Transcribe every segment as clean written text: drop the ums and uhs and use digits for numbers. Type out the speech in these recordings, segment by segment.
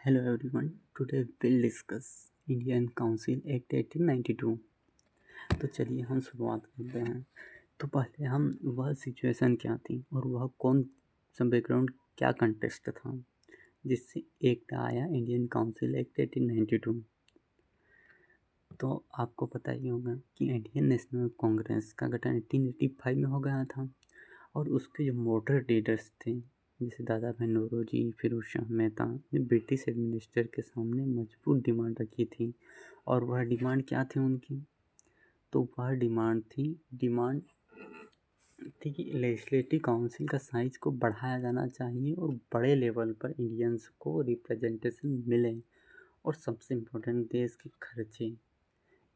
Hello everyone. Today we'll discuss Indian Council Act 1892। तो चलिए हम शुरुआत करते हैं। तो पहले हम वह सिचुएशन क्या थी और वह कौन सा बैकग्राउंड क्या कंटेक्स्ट था जिससे एक्ट आया इंडियन काउंसिल एक्ट 1892। तो आपको पता ही होगा कि इंडियन नेशनल कांग्रेस का गठन 1885 में हो गया था और उसके जो मॉडरेट लीडर्स थे जैसे दादा भाई नौरोजी, फिरोज शाह मेहता ने ब्रिटिश एडमिनिस्ट्रेटर के सामने मजबूत डिमांड रखी थी। और वह डिमांड क्या थी उनकी? तो वह डिमांड थी कि लेजिस्लेटिव काउंसिल का साइज को बढ़ाया जाना चाहिए और बड़े लेवल पर इंडियंस को रिप्रेजेंटेशन मिले। और सबसे इम्पोर्टेंट, देश के खर्चे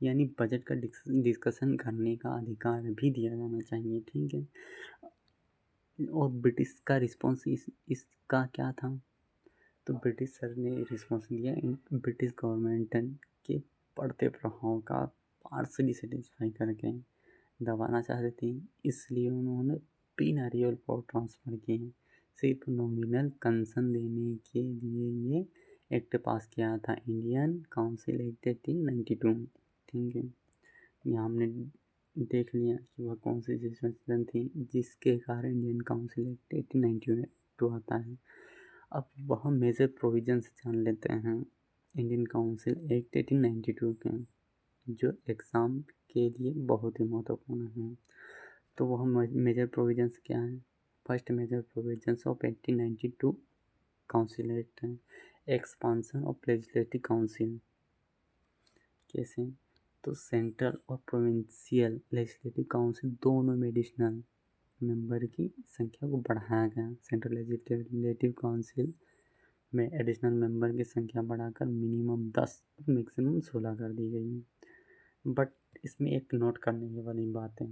यानी बजट का डिस्कशन करने का अधिकार भी दिया जाना चाहिए। ठीक है। और ब्रिटिश का रिस्पॉन्स इसका क्या था? तो ब्रिटिश सर ने रिस्पॉन्स दिया ब्रिटिश गवर्नमेंट के बढ़ते प्रभाव का पार्सली सेटिस्फाई करके दबाना चाहते थे, इसलिए उन्होंने पीनरियल पावर ट्रांसफ़र किए। सिर्फ नॉमिनल कंसेंट देने के लिए ये एक्ट पास किया था, इंडियन काउंसिल एक्ट 1892। ठीक है। यहाँ हमने देख लिया कि वह कौन सी सिचुएशन थी जिसके कारण इंडियन काउंसिल एक्ट 1892 आता है। अब वह मेजर प्रोविजंस जान लेते हैं इंडियन काउंसिल एक्ट 1892 के, जो एग्ज़ाम के लिए बहुत ही महत्वपूर्ण है। तो वह मेजर प्रोविजंस क्या है? First major provisions of 1892 council act है एक्सपांसन ऑफ लेजिस्लेटिव काउंसिल। कैसे? तो सेंट्रल और प्रोविंशियल लेजिस्लेटिव काउंसिल दोनों में एडिशनल मेंबर की संख्या को बढ़ाया गया। सेंट्रल लेजिस्लेटिव काउंसिल में एडिशनल मेंबर की संख्या बढ़ाकर मिनिमम 10 मैक्सिमम 16 कर दी गई है। बट इसमें एक नोट करने वाली बात है,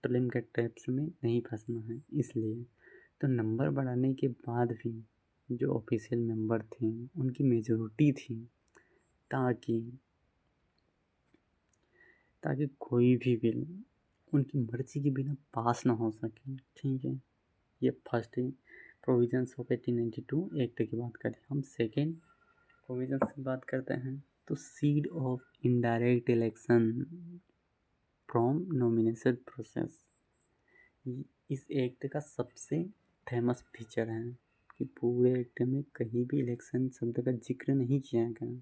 प्रीलिम के ट्रैप्स में नहीं फंसना है। इसलिए तो नंबर बढ़ाने के बाद भी जो ऑफिशियल मेंबर थे उनकी मेजॉरिटी थी, ताकि कोई भी बिल उनकी मर्जी के बिना पास ना हो सके। ठीक है। ये फर्स्ट प्रोविजंस ऑफ 1892 एक्ट की बात करें। हम सेकेंड प्रोविजंस की बात करते हैं। तो seed of indirect election from nomination process, इस एक्ट का सबसे फेमस फीचर है कि पूरे एक्ट में कहीं भी इलेक्शन शब्द का जिक्र नहीं किया गया,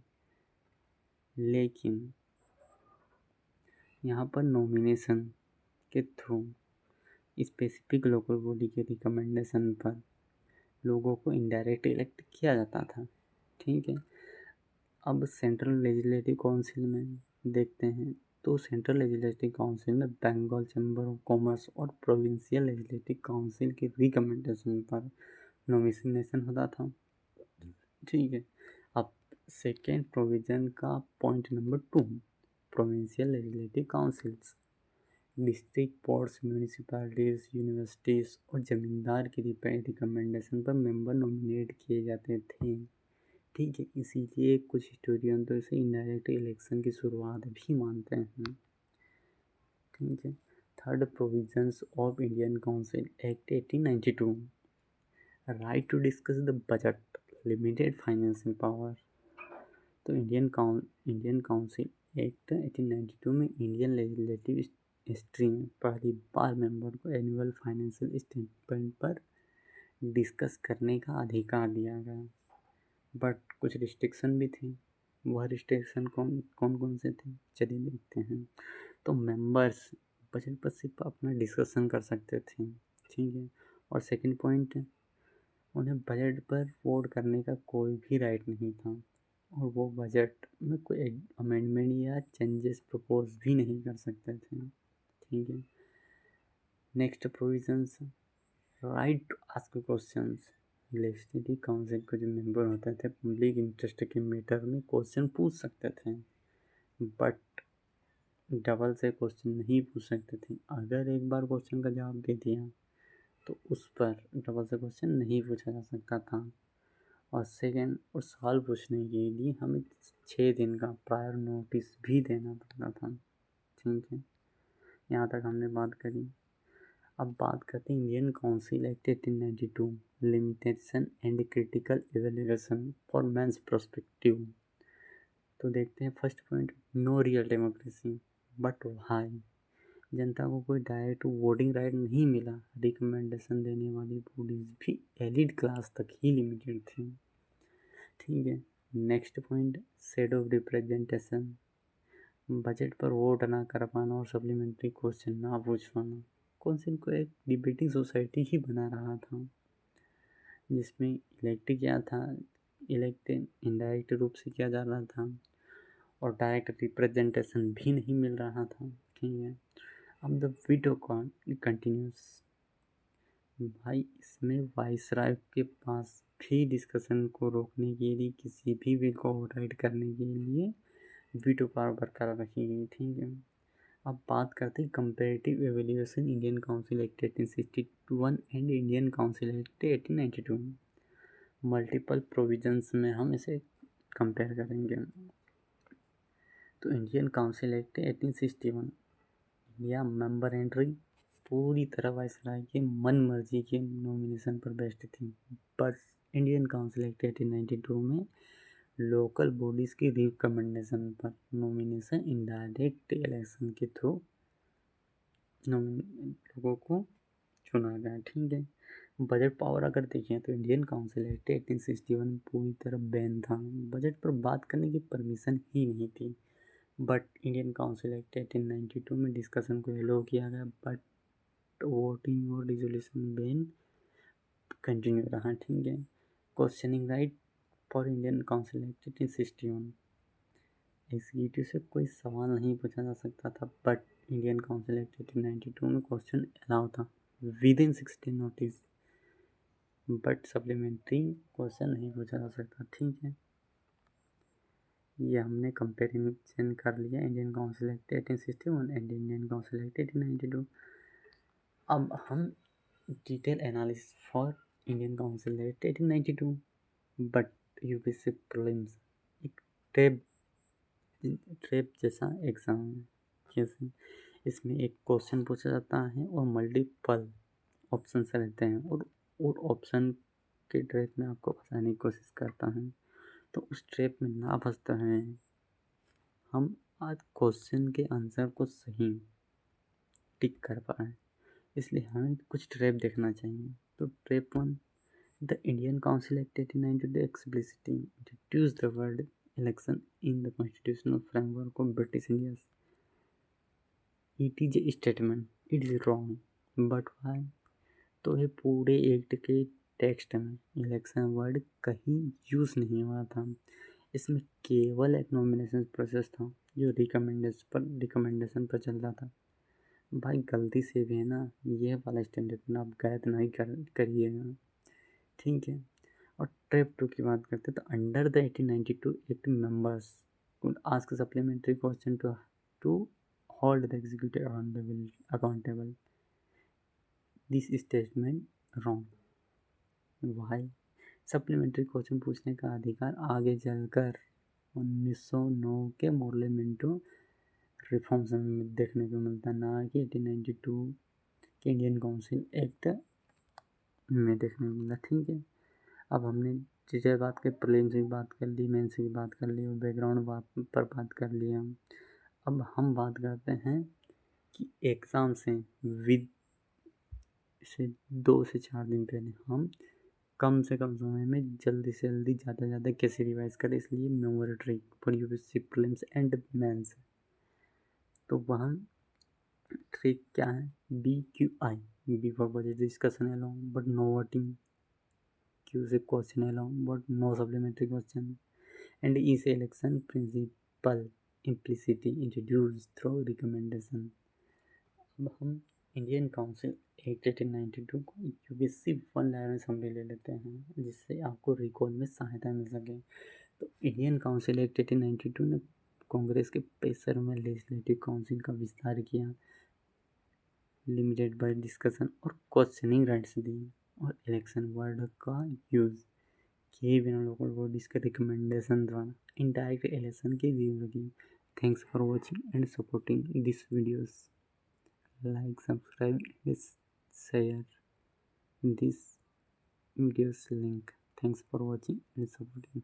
लेकिन यहाँ पर नॉमिनेशन के थ्रू स्पेसिफिक लोकल बॉडी के रिकमेंडेशन पर लोगों को इनडायरेक्ट इलेक्ट किया जाता था। ठीक है। अब सेंट्रल लेजिस्लेटिव काउंसिल में देखते हैं। तो सेंट्रल लेजिस्लेटिव काउंसिल में बंगाल चैम्बर ऑफ कॉमर्स और प्रोविंशियल लेजिस्लेटिव काउंसिल की रिकमेंडेशन पर नॉमिनेशन होता था। ठीक है। अब सेकेंड प्रोविजन का point number 2, provincial legislative councils district boards, municipalities, universities और ज़मींदार की रिकमेंडेशन पर मेंबर नॉमिनेट किए जाते थे। ठीक है। इसीलिए कुछ हिस्टोरियन तो इसे इनडायरेक्ट इलेक्शन की शुरुआत भी मानते हैं। ठीक है। Third provisions of Indian council act 1892, right to discuss the budget, limited financial power. तो इंडियन काउंसिल एक्ट 1892 में इंडियन लेजिस्लेटिव हिस्ट्री में पहली बार मेंबर को एनुअल फाइनेंशियल स्टेटमेंट पर डिस्कस करने का अधिकार दिया गया। बट कुछ रिस्ट्रिक्शन भी थी। वह रिस्ट्रिक्शन कौन कौन से थे, चलिए देखते हैं। तो मेंबर्स बजट पर सिर्फ अपना डिस्कशन कर सकते थे। ठीक है। और सेकंड पॉइंट, उन्हें बजट पर वोट करने का कोई भी राइट नहीं था और वो बजट में कोई अमेंडमेंट या चेंजेस प्रपोज भी नहीं कर सकते थे। ठीक है। Next provisions, right to ask questions. Legislative council के जो मेंबर होते थे पब्लिक इंटरेस्ट के मैटर में क्वेश्चन पूछ सकते थे, बट डबल से क्वेश्चन नहीं पूछ सकते थे। अगर एक बार क्वेश्चन का जवाब दे दिया तो उस पर डबल से क्वेश्चन नहीं पूछा जा सकता था। और सेकेंड, और सवाल पूछने के लिए हमें 6 दिन का प्रायर नोटिस भी देना पड़ता था। ठीक है। यहाँ तक हमने बात करी। अब बात करते हैं Indian council act 1892 limitation and critical evaluation for mains prospective. तो देखते हैं first point, no real democracy but high. जनता को कोई डायरेक्ट वोटिंग राइट नहीं मिला। रिकमेंडेशन देने वाली बॉडीज भी एलिट क्लास तक ही लिमिटेड थी। ठीक है, next point, shade of representation, budget पर वोट ना कर पाना और सप्लीमेंट्री क्वेश्चन ना पूछ पाना। काउंसिल को एक डिबेटिंग सोसाइटी ही बना रहा था, जिसमें इलेक्ट किया था, इलेक्ट इनडायरेक्ट रूप से किया जा रहा था और डायरेक्ट रिप्रेजेंटेशन भी नहीं मिल रहा था। ठीक है, अब द वीटो कंटिन्यूस। भाई इसमें वाइसराय के पास भी डिस्कशन को रोकने के लिए, किसी भी बिल को ओवरराइड करने के लिए वीटो पावर बरकरार रखी गई। ठीक है, अब बात करते हैं comparative evaluation Indian council act 1861 and Indian council act 1892। Multiple provisions में हम इसे कंपेयर करेंगे। तो Indian council act 1861, India member entry पूरी तरह वाइसराय के मन मर्जी के नॉमिनेशन पर बेस्ड थी। बट इंडियन काउंसिल एक्ट 1892 में लोकल बॉडीज़ की रिकमेंडेशन पर नॉमिनेशन इनडायरेक्ट इलेक्शन के थ्रू लोगों को चुना गया। ठीक है, बजट पावर अगर देखें तो इंडियन काउंसिल एक्ट 1861 पूरी तरह बैन था। बजट पर बात करने की परमिशन ही नहीं थी। बट इंडियन काउंसिल एक्ट 1892 में डिस्कशन को एलो किया गया, बट वोटिंग और रिजोल्यूशन बैन कंटिन्यू रहा। ठीक है, questioning right for Indian council act 1861, executive से कोई सवाल नहीं पूछा जा सकता था। बट इंडियन काउंसिल एक्ट 1892 में क्वेश्चन अलाउ था with in 16 notice, but supplementary question नहीं पूछा जा सकता। ठीक है, ये हमने कंपेरिजन कर लिया Indian council act 1861 and Indian council act 1892। अब हम detail analysis for Indian council act 1892। But UPSC prelims एक ट्रेप जैसा एग्ज़ाम है। जैसे इसमें एक क्वेश्चन पूछा जाता है और मल्टीपल ऑप्शन रहते हैं, और ऑप्शन के ट्रैप में आपको फंसाने की कोशिश करता है। तो उस ट्रैप में ना फंसते हैं हम आज क्वेश्चन के आंसर को सही टिक कर पाए, इसलिए हमें कुछ ट्रैप देखना चाहिए। तो trap 1, the Indian council act 1892 explicitly introduced the word election in the constitutional framework of British India. It is a statement, it is wrong, but why? तो ये पूरे एक्ट के टेक्स्ट में इलेक्शन वर्ड कहीं use नहीं हुआ था। इसमें केवल एक नॉमिनेशन प्रोसेस था जो रिकमेंडेशन पर चल रहा था। भाई गलती से भी है ना, ये वाला स्टैंडर्ड आप गलत नहीं करिएगा। ठीक है, और ट्रैप 2 की बात करते हैं तो under the 1892 act members could ask supplementary question to hold the executive accountable. This statement wrong. भाई सप्लीमेंट्री क्वेश्चन पूछने का अधिकार आगे चलकर 1909 के पार्लियामेंटो रिफॉर्म्स में देखने को मिलता, ना कि 1892 के इंडियन काउंसिल एक्ट में देखने को मिला। ठीक है, अब हमने चीज़ें बात कर, प्रीलिम्स की बात कर ली, मेंस की बात कर ली और बैकग्राउंड पर बात कर लिया। अब हम बात करते हैं कि एग्ज़ाम से विद से 2 से 4 दिन पहले हम कम से कम समय में जल्दी से जल्दी ज़्यादा से ज़्यादा कैसे रिवाइज करें, इसलिए memory trick for UPSC prelims and mains. तो वहाँ ट्रिक क्या है, BQI, B for budget discussion alone but no voting, Q से question alone but no supplementary question, and E से election principle implicitly introduced through recommendation। अब हम Indian council act 1892 को UPSC 1 level summary ले लेते हैं, जिससे आपको रिकॉल में सहायता मिल सके। तो इंडियन काउंसिल एक्ट 1892 ने कांग्रेस के प्रेशर में लेजिस्लेटिव काउंसिल का विस्तार किया, लिमिटेड बाय डिस्कशन और क्वेश्चनिंग राइट्स दी, और इलेक्शन वर्ड का यूज़ किए बिना लोकल बॉडीज़ के रिकमेंडेशन द्वारा इनडायरेक्ट इलेक्शन की रीव्यू की। Thanks for watching and supporting this videos, like subscribe this. share this video's link. Thanks for watching and supporting.